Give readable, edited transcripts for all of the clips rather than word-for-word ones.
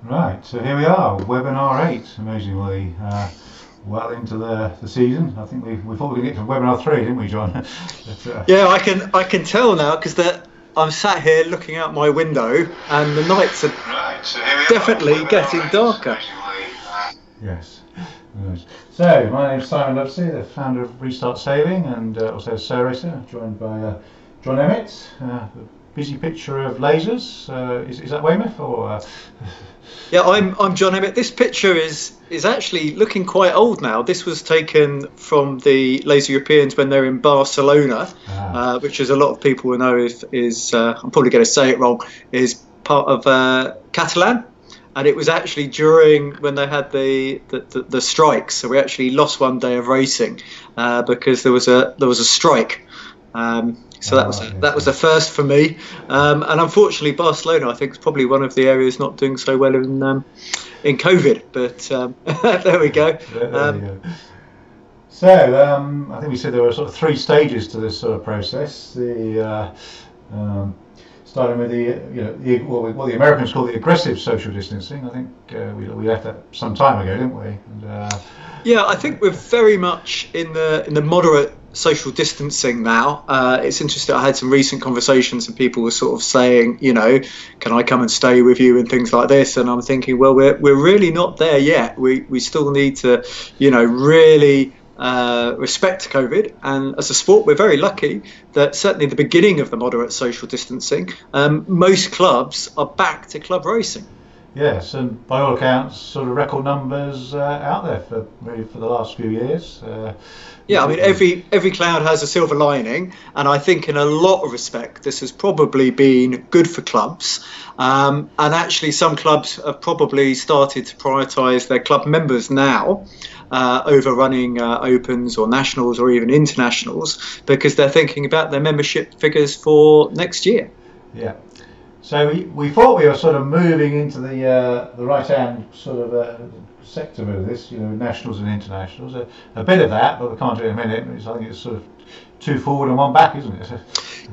Right, so here we are, webinar 8, amazingly, well into the season. I think we thought we could get to webinar 3, didn't we, John? Yeah, I can tell now because I'm sat here looking out my window and the nights are Right, so here we are, definitely webinar getting 8, darker. amazingly. Yes. Yes. So, my name's Simon Lovesley, the founder of Restart Sailing and also Sail Racer, joined by John Emmett. A busy picture of lasers. Is that Weymouth or? Yeah, I'm John Emmett. This picture is actually looking quite old now. This was taken from the Laser Europeans when they're in Barcelona, which, as a lot of people will know, is I'm probably going to say it wrong, is part of Catalan. And it was actually during when they had the strikes. So we actually lost one day of racing because there was a strike. So that was a first for me, and unfortunately, Barcelona I think is probably one of the areas not doing so well in COVID. But there we go. There you go. So I think we said there were sort of 3 stages to this sort of process. Starting with what the Americans call the aggressive social distancing. I think we left that some time ago, didn't we? Yeah, I think we're very much in the moderate social distancing now. It's interesting. I had some recent conversations, and people were sort of saying, can I come and stay with you and things like this. And I'm thinking, well, we're really not there yet. We still need to, really respect COVID. And as a sport, we're very lucky that certainly at the beginning of the moderate social distancing, most clubs are back to club racing. Yes, and by all accounts, sort of record numbers out there for the last few years. Yeah, I mean, every cloud has a silver lining, and I think in a lot of respect, this has probably been good for clubs. And actually, some clubs have probably started to prioritise their club members now over running opens or nationals or even internationals, because they're thinking about their membership figures for next year. Yeah. So we thought we were sort of moving into the right hand sort of sector of this, nationals and internationals. A bit of that, but we can't do it in a minute. I think it's sort of 2 forward and 1 back, isn't it?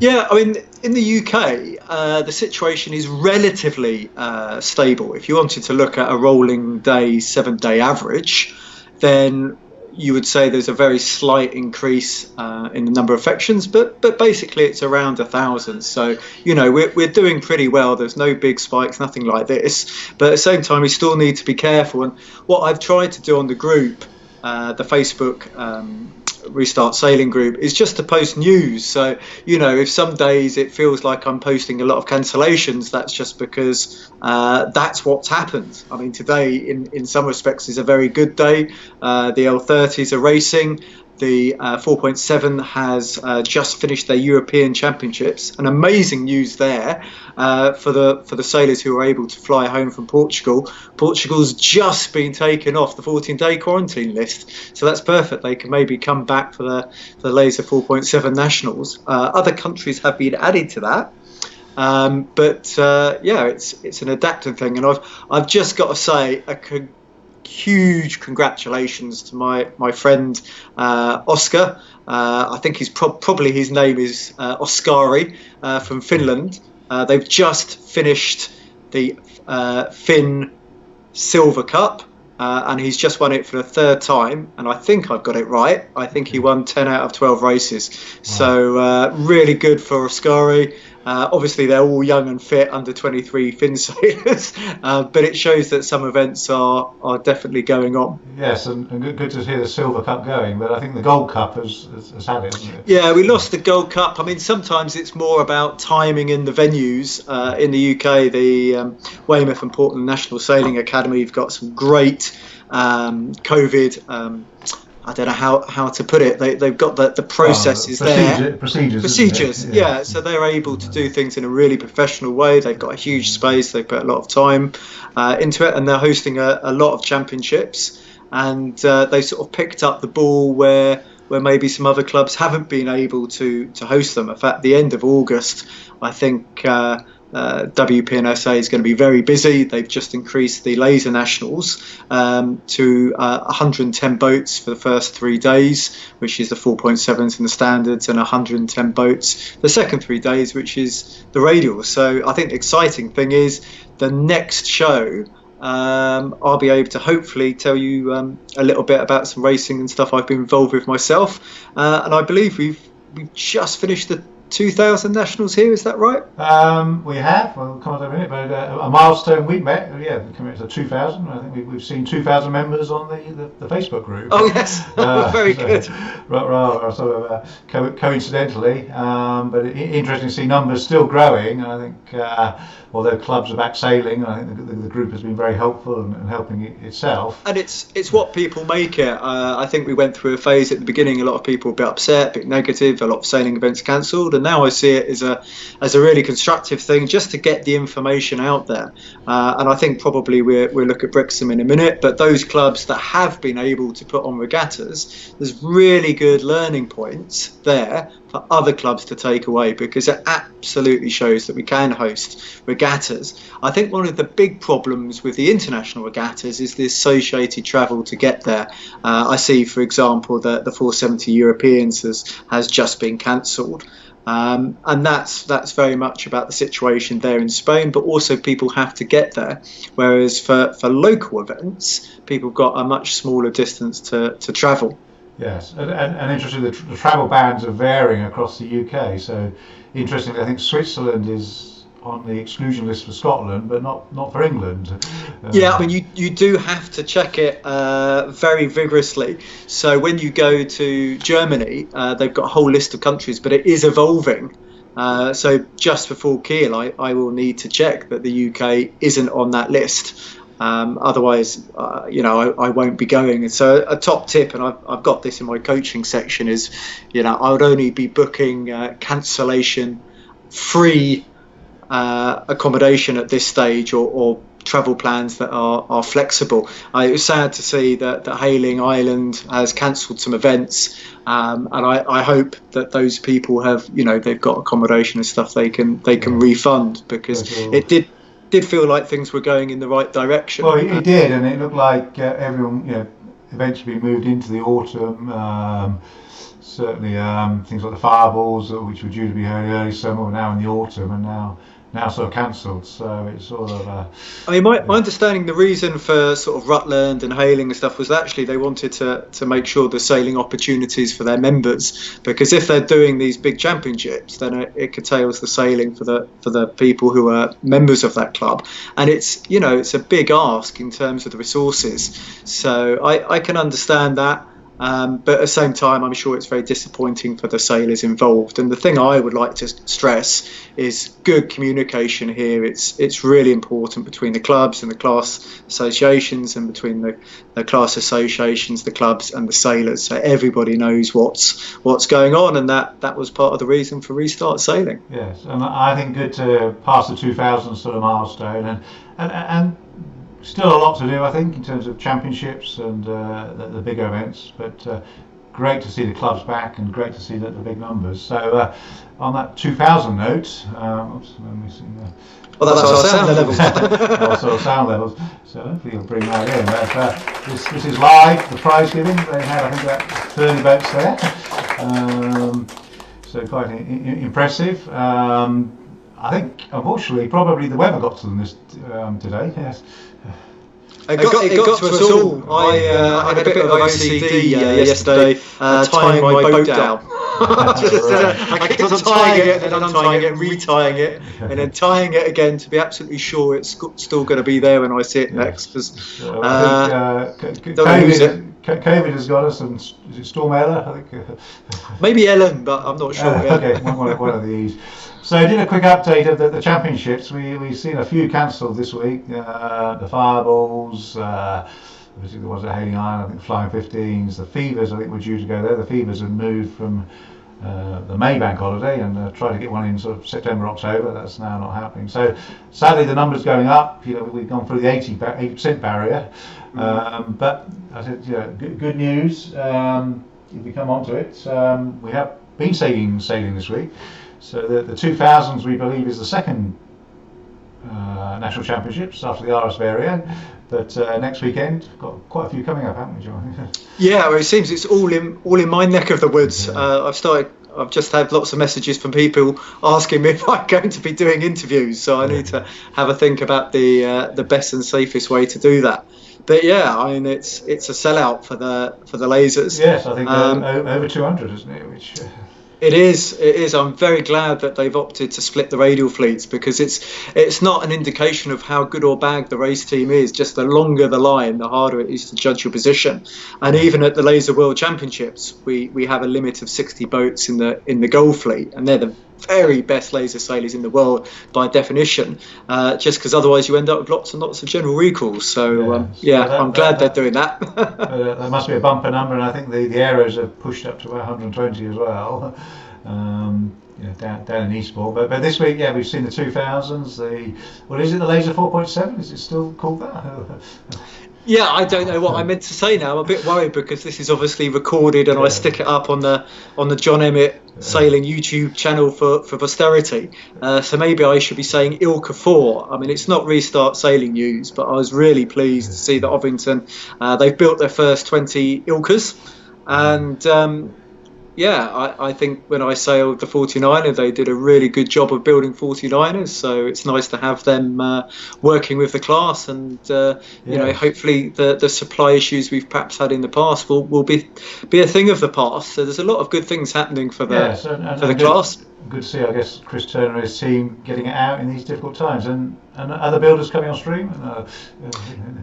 Yeah, I mean, in the UK, the situation is relatively stable. If you wanted to look at a rolling day, 7-day average, then you would say there's a very slight increase in the number of infections, but basically it's around 1,000. So we're doing pretty well. There's no big spikes, nothing like this. But at the same time, we still need to be careful. And what I've tried to do on the group, the Facebook Restart Sailing group, is just to post news. So if some days it feels like I'm posting a lot of cancellations, that's just because that's what's happened. I mean, today in some respects is a very good day. The L30s are racing. The 4.7 has just finished their European Championships. An amazing news there for the sailors who were able to fly home from Portugal. Portugal's just been taken off the 14-day quarantine list, so that's perfect. They can maybe come back for the Laser 4.7 nationals. Other countries have been added to that. But it's an adaptive thing, and I've just got to say huge congratulations to my friend Oscar. I think he's probably his name is Oskari from Finland. They've just finished the Finn Silver Cup, and he's just won it for the 3rd time. And I think I've got it right. I think he won 10 out of 12 races. Wow. So really good for Oskari. Obviously, they're all young and fit, under 23 Finn sailors, but it shows that some events are definitely going on. Yes, and good to hear the Silver Cup going, but I think the Gold Cup has had it, hasn't it? Yeah, we lost the Gold Cup. I mean, sometimes it's more about timing in the venues. In the UK, the Weymouth and Portland National Sailing Academy have got some great COVID. I don't know how to put it. They've got the processes there. Procedures. Yeah. So they're able to do things in a really professional way. They've got a huge space. They put a lot of time into it, and they're hosting a lot of championships. And they sort of picked up the ball where maybe some other clubs haven't been able to host them. In fact, the end of August, I think WPNSA is going to be very busy. They've just increased the Laser Nationals to 110 boats for the first 3 days, which is the 4.7s and the standards, and 110 boats the second 3 days, which is the radials. So I think the exciting thing is the next show I'll be able to hopefully tell you a little bit about some racing and stuff I've been involved with myself. And I believe we've just finished the 2000 Nationals here, is that right? We have. We'll come on to that in a minute, but a milestone we met. Yeah, coming to 2000. I think we've seen 2,000 members on the Facebook group. Oh yes, very good. Rather sort of coincidentally, but interesting to see numbers still growing. And I think although clubs are back sailing, I think the group has been very helpful and helping itself. And it's what people make it. I think we went through a phase at the beginning. A lot of people were a bit upset, a bit negative. A lot of sailing events cancelled, and now I see it as a really constructive thing just to get the information out there. And I think probably we'll look at Brixham in a minute, but those clubs that have been able to put on regattas, there's really good learning points there for other clubs to take away, because it absolutely shows that we can host regattas. I think one of the big problems with the international regattas is the associated travel to get there. I see, for example, that the 470 Europeans has just been cancelled. And that's very much about the situation there in Spain, but also people have to get there, whereas for local events people have got a much smaller distance to travel. Yes, and interestingly, the travel bans are varying across the UK. So, interestingly, I think Switzerland is on the exclusion list for Scotland, but not for England. Yeah, I mean, you do have to check it very vigorously. So when you go to Germany, they've got a whole list of countries, but it is evolving. So just before Kiel, I will need to check that the UK isn't on that list. Otherwise, I won't be going. And so a top tip, and I've got this in my coaching section, is, I would only be booking cancellation-free accommodation at this stage, or travel plans that are flexible. It was sad to see that Hayling Island has cancelled some events, and I hope that those people have, they've got accommodation and stuff they can refund, because it did feel like things were going in the right direction. Well, it did, and it looked like everyone, eventually moved into the autumn. Certainly, things like the fireballs, which were due to be early summer, were now in the autumn, and now sort of cancelled. So it's sort of. I mean, my understanding, the reason for sort of Rutland and Hayling and stuff was that actually they wanted to make sure there's sailing opportunities for their members, because if they're doing these big championships, then it curtails the sailing for the people who are members of that club, and it's a big ask in terms of the resources. So I can understand that. But at the same time, I'm sure it's very disappointing for the sailors involved. And the thing I would like to stress is good communication here. It's really important between the clubs and the class associations, and between the class associations, the clubs and the sailors, so everybody knows what's going on. And that was part of the reason for Restart Sailing. Yes, and I think good to pass the 2000 sort of milestone, and still a lot to do, I think, in terms of championships and the bigger events, but great to see the clubs back, and great to see the big numbers. So on that 2000 note, let me see there. Well, that's our sound levels. Also sound levels. So hopefully you'll bring that in. But, this is live, the prize giving. They had, I think, about 30 boats there. So quite impressive. I think, unfortunately, probably the weather got to them today. Yes. It got to us all. I had a bit of OCD yesterday, tying my boat down. I kept on tying it, and then untying it, and retying it, and then tying it again to be absolutely sure it's still going to be there when I see it next. Because COVID has got us, and is it Storm Ella? I think. Maybe Ellen, but I'm not sure. Okay, one of these. So I did a quick update of the championships. We've seen a few cancelled this week. The Fireballs, obviously the ones at Hayling Island, I think Flying 15s, the Fevers, I think were due to go there. The Fevers have moved from the May bank holiday and tried to get one in sort of September, October. That's now not happening. So sadly the numbers going up. We've gone through the 80% barrier. But I said, good news. If we come onto it, we have been sailing this week. So the 2000s, we believe, is the second national championships after the RS Variant. But next weekend, got quite a few coming up, haven't we, John? Yeah, well, it seems it's all in my neck of the woods. I've started I've just had lots of messages from people asking me if I'm going to be doing interviews, so I need to have a think about the best and safest way to do that. But yeah, I mean it's a sellout for the lasers. Yes, I think over 200, isn't it? Which It is. It is. I'm very glad that they've opted to split the radial fleets, because it's not an indication of how good or bad the race team is. Just the longer the line, the harder it is to judge your position. And even at the Laser World Championships, we have a limit of 60 boats in the Gold Fleet, and they're the very best laser sailors in the world by definition. Just because otherwise you end up with lots and lots of general recalls. So I'm glad they're doing that. That must be a bumper number, and I think the arrows are pushed up to about 120 as well. Down in Eastbourne, but this week, we've seen the 2000s. What is it? The Laser 4.7? Is it still called that? Yeah, I don't know what I meant to say now. I'm a bit worried because this is obviously recorded, and I stick it up on the John Emmett Sailing YouTube channel for posterity. So maybe I should be saying Ilka 4. I mean, it's not Restart Sailing news, but I was really pleased to see that Ovington, they've built their first 20 Ilkas, and I think when I sailed the 49er, they did a really good job of building 49ers. So it's nice to have them working with the class, and hopefully the supply issues we've perhaps had in the past will be a thing of the past. So there's a lot of good things happening for the class. Good to see, I guess, Chris Turner and his team getting it out in these difficult times, and other builders coming on stream.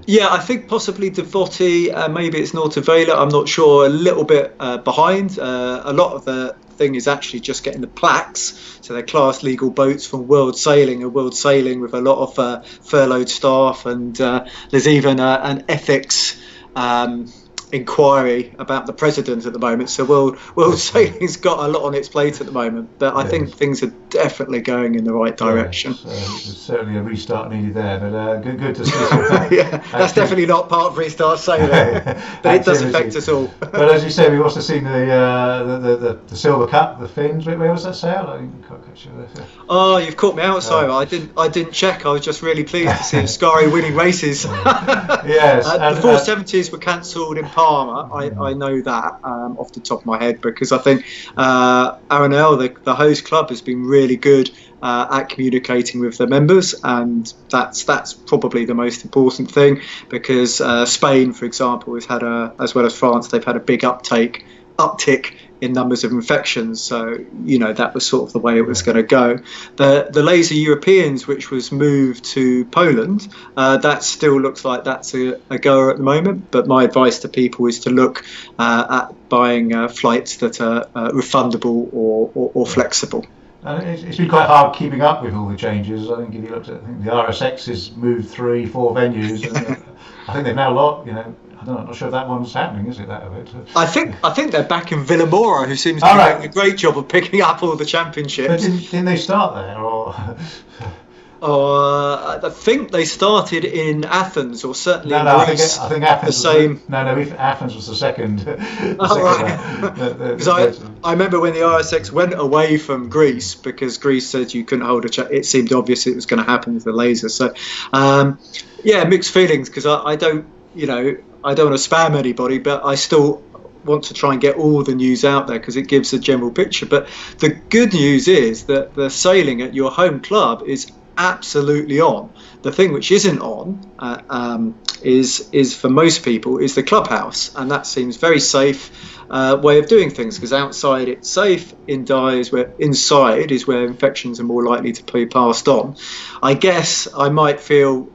Yeah, I think possibly Devotti, maybe it's Nortavela, I'm not sure, a little bit behind. A lot of the thing is actually just getting the plaques, so they're class legal boats from World Sailing, with a lot of furloughed staff, and there's even an ethics inquiry about the president at the moment. So World Sailing's got a lot on its plate at the moment, but I think things are definitely going in the right direction. There's certainly a restart needed there, but good to see. That's definitely not part of Restart Sailing, but it does affect us all. But as you say, we've also seen the Silver Cup, the Finns. Where was that sailed? I didn't quite catch it. Oh, you've caught me out, Simon. I didn't check. I was just really pleased to see Ascari winning races. Yes, the 470s were cancelled in Parma. I know that off the top of my head, because I think Aranel, the host club, has been really good at communicating with the members, and that's probably the most important thing, because Spain, for example, has had as well as France, they've had a big uptick in numbers of infections. So that was sort of the way it was going to go. The Laser Europeans, which was moved to Poland, that still looks like that's a goer at the moment, but my advice to people is to look at buying flights that are refundable or flexible. And it's been quite hard keeping up with all the changes. I think if you looked at, the RSX has moved 3-4 venues, and I think they've now I'm not sure if that one's happening, is it, that of it? I think they're back in Villamora, who seems to be doing a great job of picking up all the championships. But didn't they start there, or? I think they started in Athens, or certainly in Greece. I think Athens. The same. Athens was the second. Because I remember when the RSX went away from Greece, because Greece said you couldn't hold it seemed obvious it was going to happen with the laser. So, mixed feelings, because I don't want to spam anybody, but I still want to try and get all the news out there, because it gives a general picture. But the good news is that the sailing at your home club is absolutely on. The thing which isn't on is for most people is the clubhouse, and that seems very safe way of doing things, because outside it's safe, inside is where infections are more likely to be passed on. I guess I might feel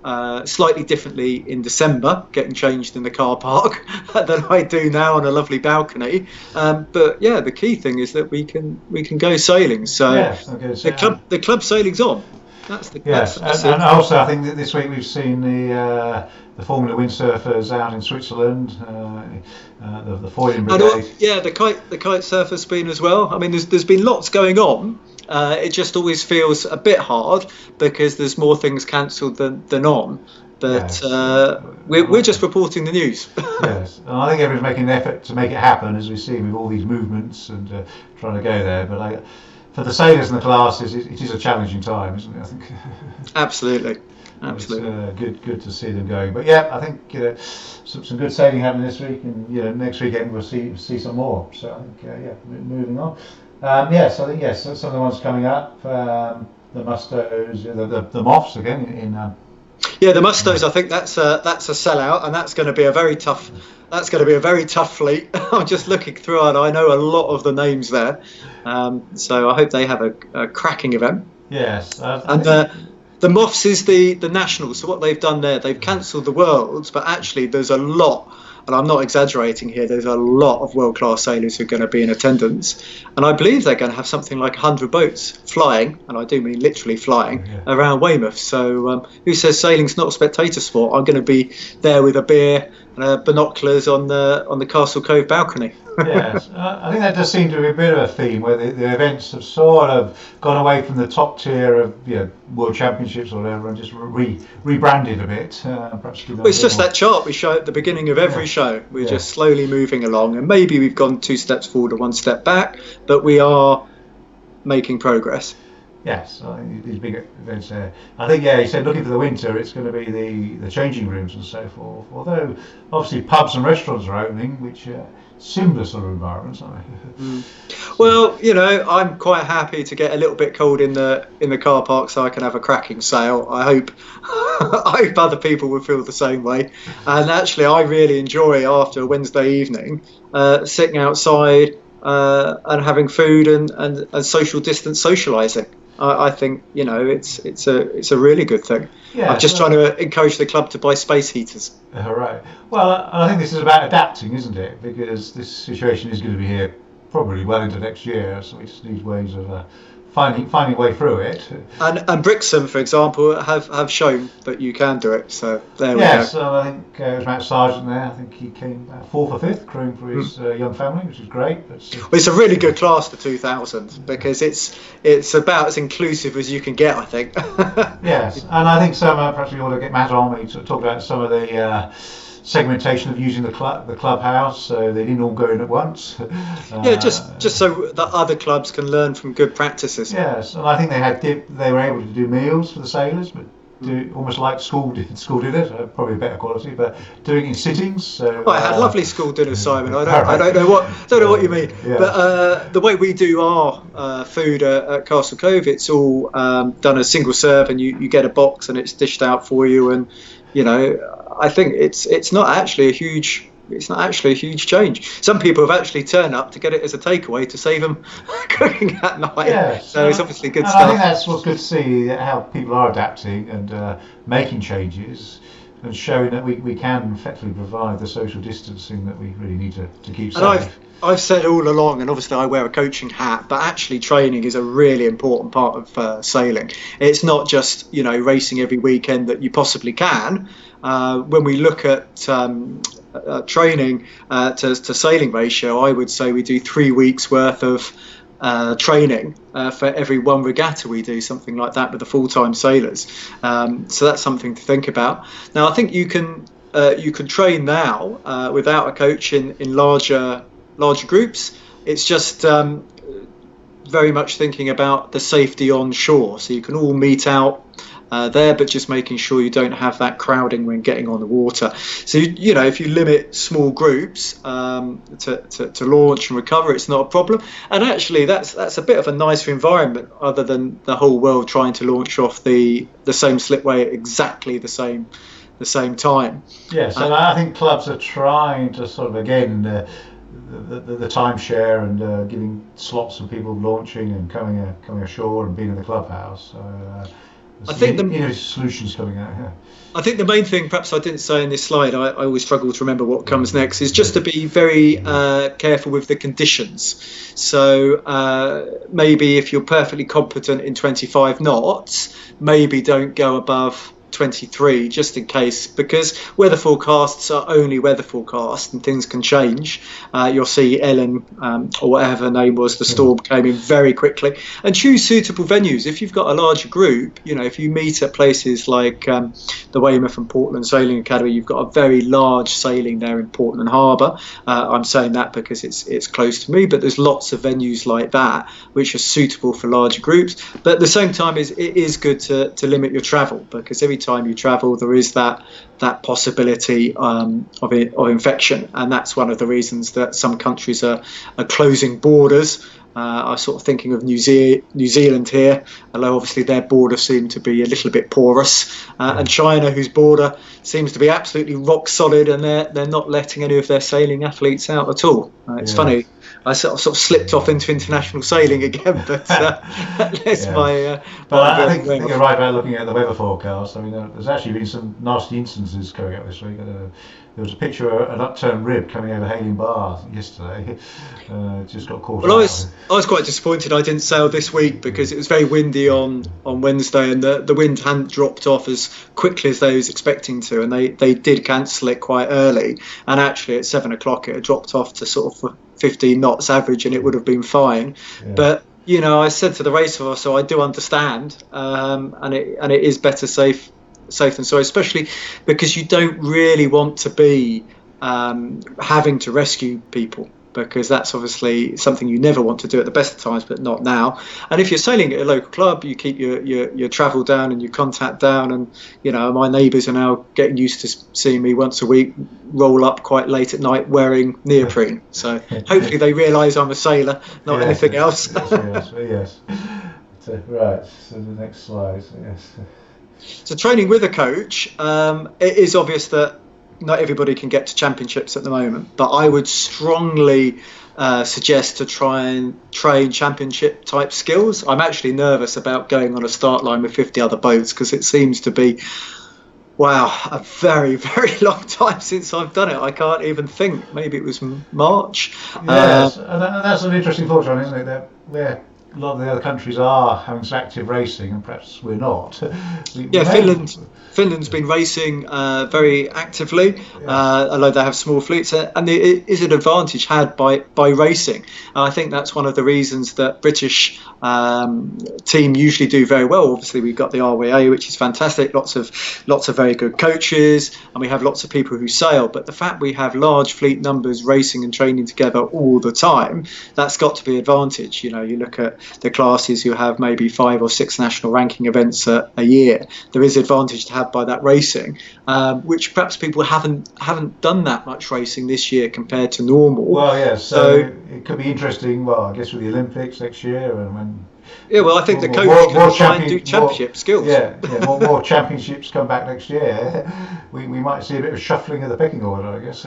slightly differently in December getting changed in the car park than I do now on a lovely balcony, but the key thing is that we can go sailing. So the club sailing's on. That's and also I think that this week we've seen the Formula Windsurfers out in Switzerland, the foiling brigade. The kite surfers been as well. I mean, there's been lots going on. It just always feels a bit hard because there's more things cancelled than on. But we're just reporting the news. Yes, and I think everyone's making an effort to make it happen, as we see with all these movements and trying to go there. But for the sailors and the classes, it is a challenging time, isn't it? I think. Absolutely. It's good to see them going. But I think some good sailing happening this week, and next weekend we'll see some more. So I think moving on. Yes, I think yes. Some of the ones coming up, the Mustos, the Moths again Yeah, the Mustos. I think that's a sellout, and that's going to be a very tough. That's going to be a very tough fleet. I'm just looking through, and I know a lot of the names there. So I hope they have a cracking event. yes. I And think the Moths is the nationals. So what they've done there, they've cancelled the Worlds, but actually there's a lot, and I'm not exaggerating here. There's a lot of world-class sailors who are going to be in attendance, and I believe they're going to have something like 100 boats flying, and I do mean literally flying yeah. around Weymouth. So who says sailing's not a spectator sport? I'm going to be there with a beer and binoculars on the Castle Cove balcony. Yes, I think that does seem to be a bit of a theme where the events have sort of gone away from the top tier of world championships or whatever and just rebranded a bit. Perhaps give them Well, it's a bit just more. that chart we show at the beginning of every Yeah. show. We're Yeah. just slowly moving along, and maybe we've gone 2 steps forward or 1 step back, but we are making progress. Yes, I think these big events there. I think he said looking for the winter, it's going to be the changing rooms and so forth. Although obviously pubs and restaurants are opening, which similar sort of environments, aren't they? Mm. Well, I'm quite happy to get a little bit cold in the car park so I can have a cracking sail. I hope I hope other people will feel the same way. And actually, I really enjoy after a Wednesday evening sitting outside and having food and social distance socialising. I think it's a really good thing. I'm Yes, just trying to encourage the club to buy space heaters. right. Well, I think this is about adapting, isn't it? Because this situation is going to be here probably well into next year, so we just need ways of finding a way through it. And Brixham, for example, have shown that you can do it. So there we go. Yes, I think it was Matt Sargent there. I think he came fourth or fifth, crewing for his young family, which is great. But Well, it's a really good class for 2000 because it's about as inclusive as you can get, I think. yes, and I think some perhaps we ought to get Matt on. We talk about some of the segmentation of using the clubhouse, so they didn't all go in at once. Yeah, just so that other clubs can learn from good practices. Yes, and I think they were able to do meals for the sailors, but do almost like school dinners, probably better quality, but doing it in sittings. So I had lovely school dinners, Simon. I don't know what you mean, Yeah. but the way we do our food at Castle Cove, it's all done as single serve, and you get a box and it's dished out for you, and I think it's not actually a huge change. Some people have actually turned up to get it as a takeaway to save them cooking at night. Yes, So it's obviously good and stuff. I think that's what's good to see, how people are adapting and making changes and showing that we can effectively provide the social distancing that we really need to keep And safe. I've said all along, and obviously I wear a coaching hat, but actually training is a really important part of sailing. It's not just racing every weekend that you possibly can. When we look at training to sailing ratio, I would say we do 3 weeks worth of training for every one regatta we do, something like that with the full-time sailors. So that's something to think about. Now I think you can train now without a coach in larger groups. It's just very much thinking about the safety on shore, so you can all meet out there, but just making sure you don't have that crowding when getting on the water. So if you limit small groups to launch and recover, it's not a problem. And actually that's a bit of a nicer environment, other than the whole world trying to launch off the same slipway at exactly the same time. Yes, and I think clubs are trying to sort of again the timeshare and giving slots for people launching and coming ashore and being in the clubhouse. So, I think solutions coming out here. I think the main thing, perhaps I didn't say in this slide, I always struggle to remember what comes next, is just to be very careful with the conditions. So maybe if you're perfectly competent in 25 knots, maybe don't go above 23, just in case, because weather forecasts are only weather forecasts and things can change. You'll see Ellen, or whatever her name was, the storm came in very quickly. And choose suitable venues. If you've got a larger group, if you meet at places like the Weymouth and Portland Sailing Academy, you've got a very large sailing there in Portland Harbour. I'm saying that because it's close to me, but there's lots of venues like that which are suitable for larger groups. But at the same time, it is good to limit your travel, because every time you travel there is that that possibility of infection, and that's one of the reasons that some countries are closing borders. I'm sort of thinking of New Zealand here, although obviously their border seemed to be a little bit porous, and China, whose border seems to be absolutely rock solid, and they're not letting any of their sailing athletes out at all. It's funny. I sort of slipped off into international sailing again, but that's my. But I think you're right about looking at the weather forecast. I mean, there's actually been some nasty instances coming up this week. There was a picture of an upturned rib coming over Hailing Bar yesterday. Just got caught. Well, I was quite disappointed I didn't sail this week because it was very windy on Wednesday, and the wind hadn't dropped off as quickly as they was expecting to, and they did cancel it quite early. And actually, at 7 o'clock, it had dropped off to sort of 15 knots average, and it would have been fine. But I said to the race officer, so I do understand, and it is better safe than sorry, especially because you don't really want to be having to rescue people, because that's obviously something you never want to do at the best of times, but not now. And if you're sailing at a local club, you keep your travel down and your contact down. And my neighbours are now getting used to seeing me once a week roll up quite late at night wearing neoprene. So hopefully they realise I'm a sailor, not anything else. Yes. Right. So the next slide. Yes. So training with a coach, it is obvious that not everybody can get to championships at the moment, but I would strongly suggest to try and train championship type skills. I'm actually nervous about going on a start line with 50 other boats, because it seems to be, a very, very long time since I've done it. I can't even think. Maybe it was March. Yes, and that's an interesting thought, John, isn't it? That a lot of the other countries are having some active racing, and perhaps we're not. Finland's been racing very actively, although they have small fleets, and it is an advantage had by racing. I think that's one of the reasons that British team usually do very well. Obviously, we've got the RWA, which is fantastic, lots of very good coaches, and we have lots of people who sail. But the fact we have large fleet numbers racing and training together all the time, that's got to be an advantage. You look at the classes who have maybe 5 or 6 national ranking events a year. There is advantage to have by that racing, which perhaps people haven't done that much racing this year compared to normal. Well, yes. So it could be interesting. Well, I guess with the Olympics next year, and when. Yeah, well, I think the coach can try and do championship skills. More championships come back next year. We might see a bit of shuffling of the pecking order, I guess.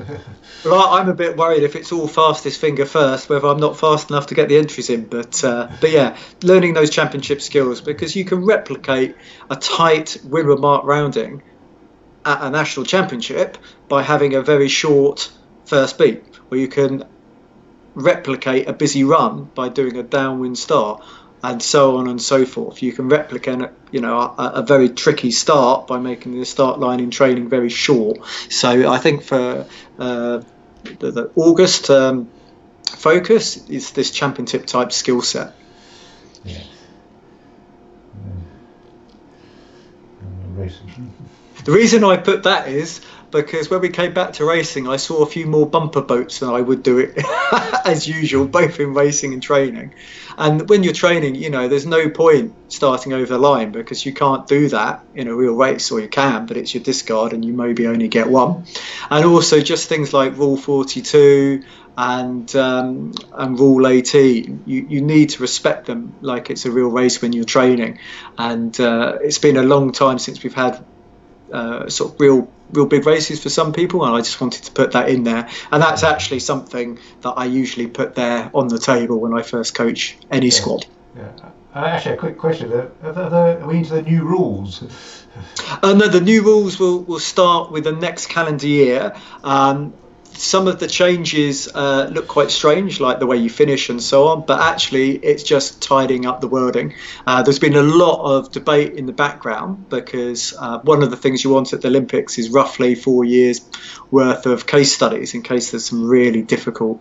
Well, I'm a bit worried if it's all fastest finger first, whether I'm not fast enough to get the entries in. But yeah, learning those championship skills, because you can replicate a tight windward mark rounding at a national championship by having a very short first beat, or you can replicate a busy run by doing a downwind start, and so on and so forth. You can replicate a very tricky start by making the start line in training very short. So I think for the August focus is this championship type skill set. Yeah. The reason I put that is because when we came back to racing, I saw a few more bumper boats than I would do it as usual, both in racing and training. And when you're training, there's no point starting over the line, because you can't do that in a real race, or you can, but it's your discard and you maybe only get one. And also just things like Rule 42 and Rule 18, you need to respect them like it's a real race when you're training. And it's been a long time since we've had sort of real big races for some people, and I just wanted to put that in there. And that's actually something that I usually put there on the table when I first coach any squad. Yeah. Actually, a quick question: are we into the new rules? No, the new rules will start with the next calendar year. Some of the changes look quite strange, like the way you finish and so on, but actually it's just tidying up the wording. There's been a lot of debate in the background, because one of the things you want at the Olympics is roughly 4 years worth of case studies in case there's some really difficult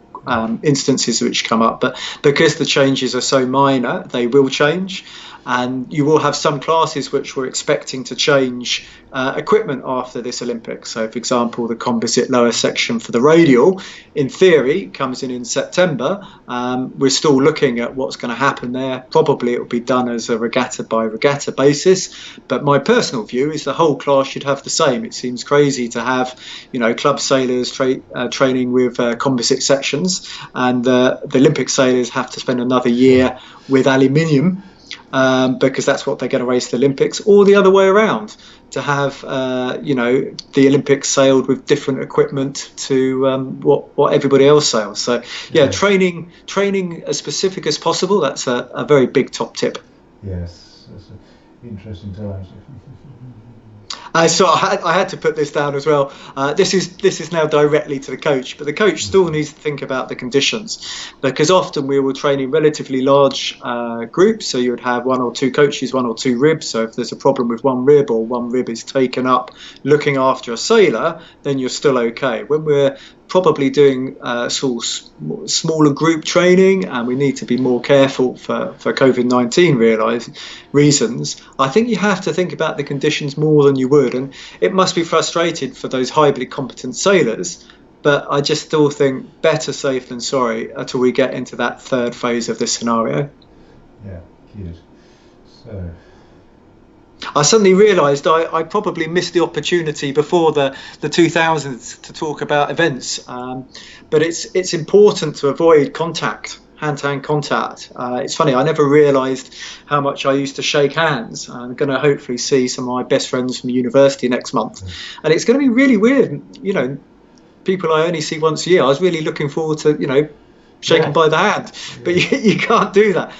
instances which come up. But because the changes are so minor, they will change. And you will have some classes which we're expecting to change equipment after this Olympics. So, for example, the composite lower section for the radial, in theory, comes in September. We're still looking at what's going to happen there. Probably it will be done as a regatta by regatta basis. But my personal view is the whole class should have the same. It seems crazy to have, club sailors training with composite sections, and the Olympic sailors have to spend another year with aluminium. Because that's what they're going to race the Olympics, or the other way around, to have the Olympics sailed with different equipment to what everybody else sails. So training as specific as possible. That's a very big top tip. Yes, that's an interesting times. So I had to put this down as well. This is now directly to the coach, but the coach still needs to think about the conditions, because often we will train in relatively large groups. So you would have 1 or 2 coaches, 1 or 2 ribs. So if there's a problem with one rib, or one rib is taken up looking after a sailor, then you're still okay. When we're probably doing smaller group training, and we need to be more careful for COVID-19 reasons, I think you have to think about the conditions more than you would, and it must be frustrated for those highly competent sailors, but I just still think better safe than sorry until we get into that third phase of this scenario. Yeah, good. So I suddenly realised I probably missed the opportunity before the 2000s to talk about events, but it's important to avoid contact, hand-to-hand contact. It's funny, I never realised how much I used to shake hands. I'm going to hopefully see some of my best friends from university next month, and it's going to be really weird. People I only see once a year. I was really looking forward to shaken by the hand, but you can't do that.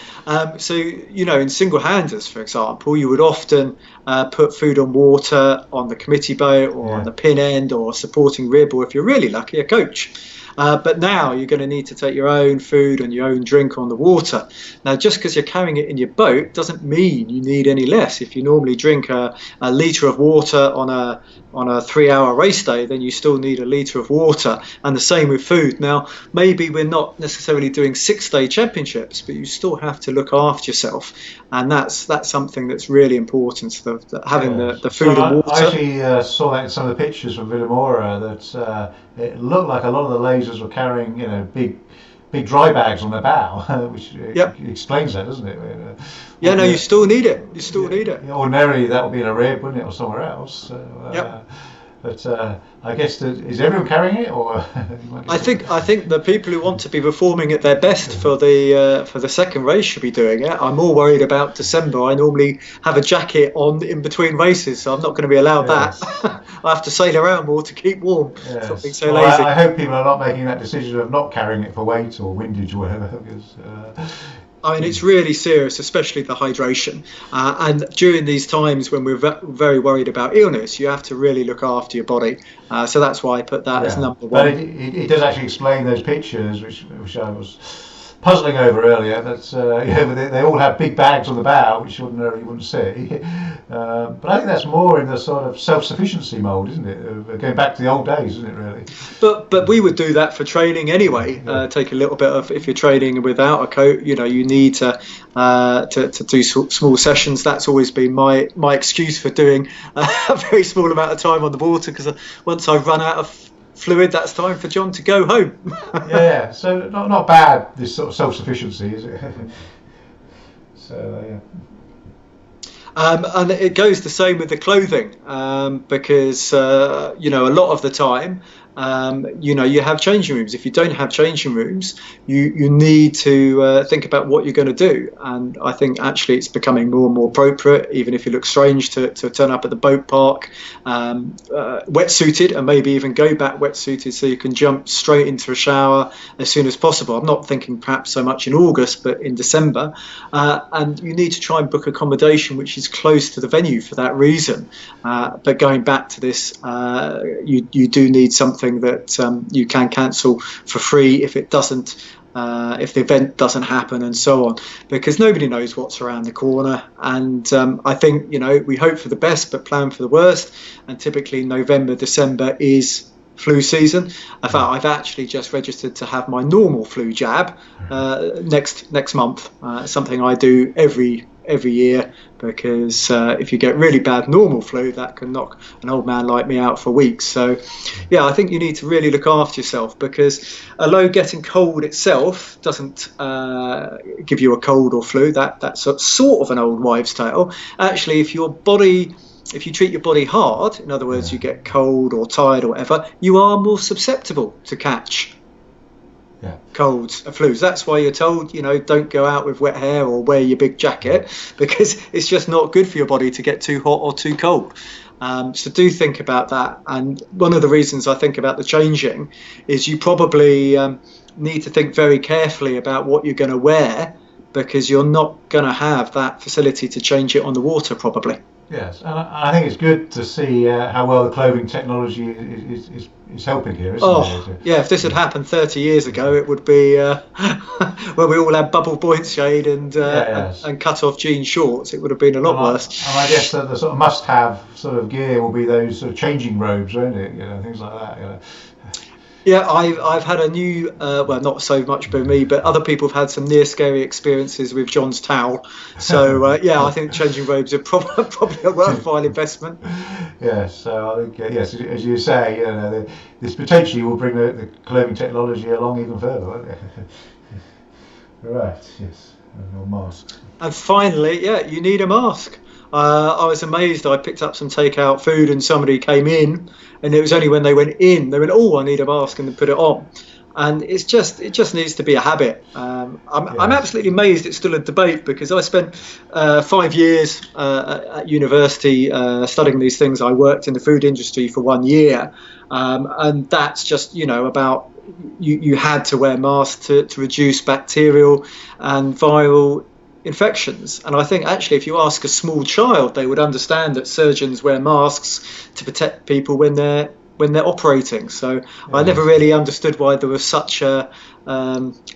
So in single-handers, for example, you would often put food and water on the committee boat, or on the pin end, or supporting rib, or if you're really lucky, a coach. But now you're going to need to take your own food and your own drink on the water. Now, just because you're carrying it in your boat doesn't mean you need any less. If you normally drink a litre of water on a 3-hour race day, then you still need a litre of water, and the same with food. Now, maybe we're not necessarily doing 6-day championships, but you still have to look after yourself, and that's something that's really important. Having the food and water. I actually saw that in some of the pictures from Villamora, that it looked like a lot of the lasers were carrying big dry bags on their bow, which explains that, doesn't it? You still need it. You still need it. Ordinarily, that would be in a rib, wouldn't it, or somewhere else? But I guess is everyone carrying it, or? I think the people who want to be performing at their best for the second race should be doing it. I'm more worried about December. I normally have a jacket on in between races, so I'm not going to be allowed that. I have to sail around more to keep warm. Yes. Stop being so lazy. I hope people are not making that decision of not carrying it for weight or windage or whatever. Because, it's really serious, especially the hydration. And during these times when we're very worried about illness, you have to really look after your body. So that's why I put that as number one. But it does actually explain those pictures, which I was puzzling over earlier. That they all have big bags on the bow, which ordinarily you wouldn't see. But I think that's more in the sort of self-sufficiency mould, isn't it? Going back to the old days, isn't it, really? But we would do that for training anyway. Take a little bit of, if you're training without a coat, you need to do small sessions. That's always been my excuse for doing a very small amount of time on the water, because once I've run out of fluid, that's time for John to go home. So not bad, this sort of self-sufficiency, is it? So and it goes the same with the clothing, because a lot of the time you have changing rooms. If you don't have changing rooms, you need to think about what you're going to do. And I think actually it's becoming more and more appropriate, even if you look strange, to turn up at the boat park wetsuited, and maybe even go back wetsuited, so you can jump straight into a shower as soon as possible. I'm not thinking perhaps so much in August, but in December. And you need to try and book accommodation which is close to the venue for that reason. But going back to this, you do need something that you can cancel for free if it doesn't, if the event doesn't happen, and so on, because nobody knows what's around the corner. And I think we hope for the best but plan for the worst, and typically November, December is flu season. In fact, I've actually just registered to have my normal flu jab next month, something I do every every year, because if you get really bad normal flu, that can knock an old man like me out for weeks. So yeah, I think you need to really look after yourself, because although getting cold itself doesn't give you a cold or flu, that's sort of an old wives' tale. Actually, if you treat your body hard, in other words, Yeah. you get cold or tired or whatever, you are more susceptible to catch colds and flus. That's why you're told, don't go out with wet hair or wear your big jacket, because it's just not good for your body to get too hot or too cold. So do think about that. And one of the reasons I think about the changing is you probably need to think very carefully about what you're going to wear, because you're not going to have that facility to change it on the water probably. Yes, and I think it's good to see how well the clothing technology is helping here, isn't it? Yeah, if this had happened 30 years ago, it would be when we all had bubble point shade and cut off jean shorts. It would have been a lot worse. And I guess the sort of must-have sort of gear will be those sort of changing robes, won't it? Things like that. Yeah, I've had a new, well, not so much by me, but other people have had some near scary experiences with John's towel. So yeah, I think changing robes are probably a worthwhile investment. Yes, so I think yes, as you say, this potentially will bring the clothing technology along even further, won't it? Right. Yes, and your masks. And finally, yeah, you need a mask. I was amazed. I picked up some takeout food and somebody came in, and it was only when they went in, they went, "Oh, I need a mask," and they put it on. And it just needs to be a habit. I'm absolutely amazed it's still a debate, because I spent 5 years at university studying these things. I worked in the food industry for 1 year, and that's just about you had to wear masks to reduce bacterial and viral infections. And I think actually if you ask a small child, they would understand that surgeons wear masks to protect people when they're operating. So I never really understood why there was such a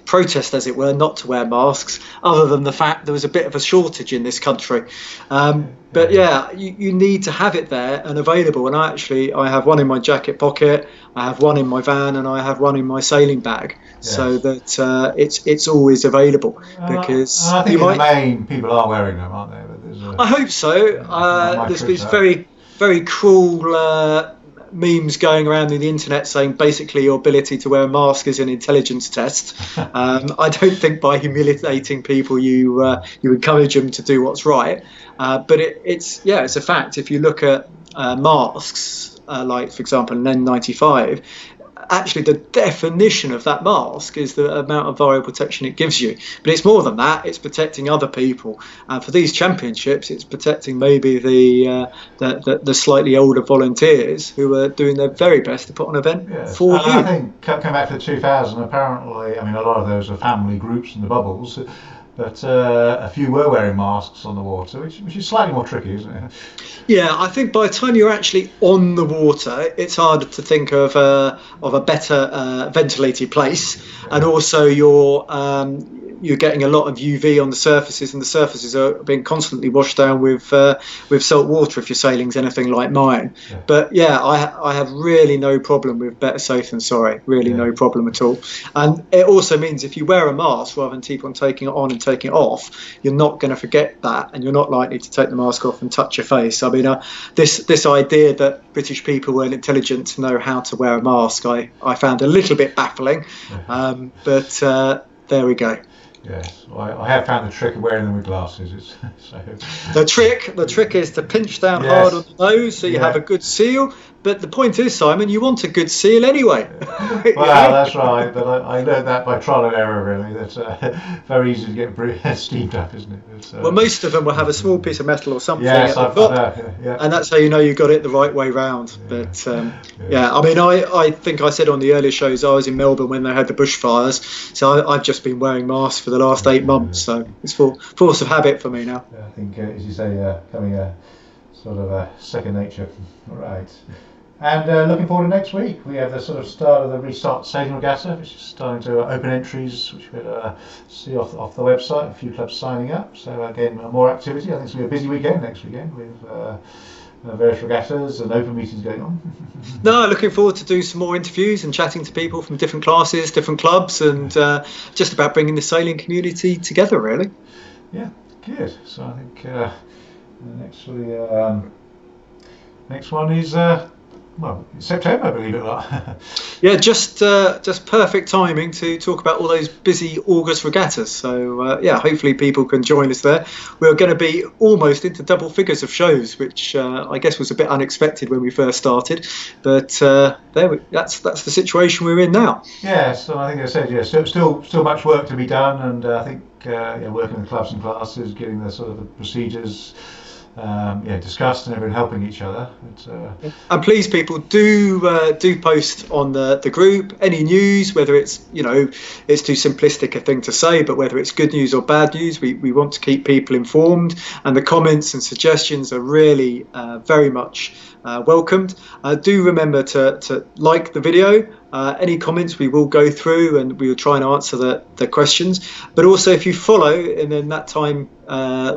protest, as it were, not to wear masks, other than the fact there was a bit of a shortage in this country. But yeah, you need to have it there and available. And I have one in my jacket pocket, I have one in my van, and I have one in my sailing bag, so that it's always available. Because I think in the main people are wearing them, aren't they? But I hope so. There's these very, very cruel memes going around in the internet saying basically your ability to wear a mask is an intelligence test. I don't think by humiliating people you encourage them to do what's right. But it's a fact. If you look at masks, like for example an N95, actually the definition of that mask is the amount of viral protection it gives you. But it's more than that. It's protecting other people. And for these championships, it's protecting maybe the slightly older volunteers who are doing their very best to put on an event for you. I think coming back to the 2000, apparently, a lot of those are family groups in the bubbles, but a few were wearing masks on the water, which is slightly more tricky, isn't it? Yeah, I think by the time you're actually on the water, it's harder to think of a better ventilated place, and also you're getting a lot of UV on the surfaces, and the surfaces are being constantly washed down with salt water if your sailing's anything like mine. Yeah. But yeah, I have really no problem with better safe than sorry, really no problem at all. And it also means if you wear a mask rather than keep on taking it on and taking it off, you're not going to forget that, and you're not likely to take the mask off and touch your face. I mean, this idea that British people weren't intelligent to know how to wear a mask, I found a little bit baffling, but there we go. Yes, well, I have found the trick of wearing them with glasses. The trick is to pinch down hard on the nose so you have a good seal. But the point is, Simon, you want a good seal anyway. Well, that's right. But I learned that by trial and error, really. That's very easy to get steamed up, isn't it? Well, most of them will have a small piece of metal or something at the top, and that's how you know you got it the right way round. But I mean, I think I said on the earlier shows I was in Melbourne when they had the bushfires, so I've just been wearing masks for the last 8 months. So it's force of habit for me now. Yeah, I think, as you say, coming a sort of a second nature. All right. And looking forward to next week, we have the sort of start of the Restart Sailing Regatta, which is starting to open entries, which we'll see off the website. A few clubs signing up. So again, more activity. I think it's going to be a busy weekend next weekend with various regattas and open meetings going on. No, looking forward to doing some more interviews and chatting to people from different classes, different clubs, and just about bringing the sailing community together, really. Yeah. Good. So I think the next one is well, September, believe it or not. Yeah, just perfect timing to talk about all those busy August regattas. So yeah, hopefully people can join us there. We're going to be almost into double figures of shows, which I guess was a bit unexpected when we first started, but that's the situation we're in now. Yeah, so I think I said, yeah, still much work to be done, and I think yeah, working with clubs and classes, getting the sort of the procedures yeah, discussed and everyone helping each other. And please, people, do post on the group any news, whether it's it's too simplistic a thing to say, but whether it's good news or bad news, we want to keep people informed, and the comments and suggestions are really very much welcomed. Do remember to like the video. Any comments we will go through and we will try and answer the questions. But also, if you follow, and then that time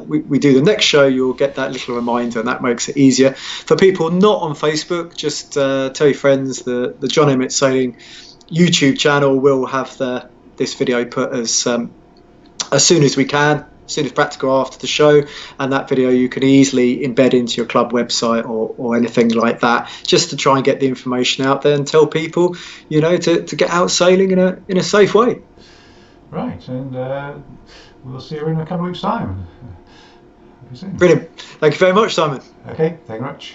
we do the next show, you'll get that little reminder, and that makes it easier. For people not on Facebook, just tell your friends the John Emmett Sailing YouTube channel will have this video put as soon as we can, as soon as practical after the show, and that video you can easily embed into your club website or anything like that, just to try and get the information out there and tell people, to get out sailing in a safe way. Right, and we'll see you in a couple of weeks' time. Brilliant. Thank you very much, Simon. Okay, thank you very much.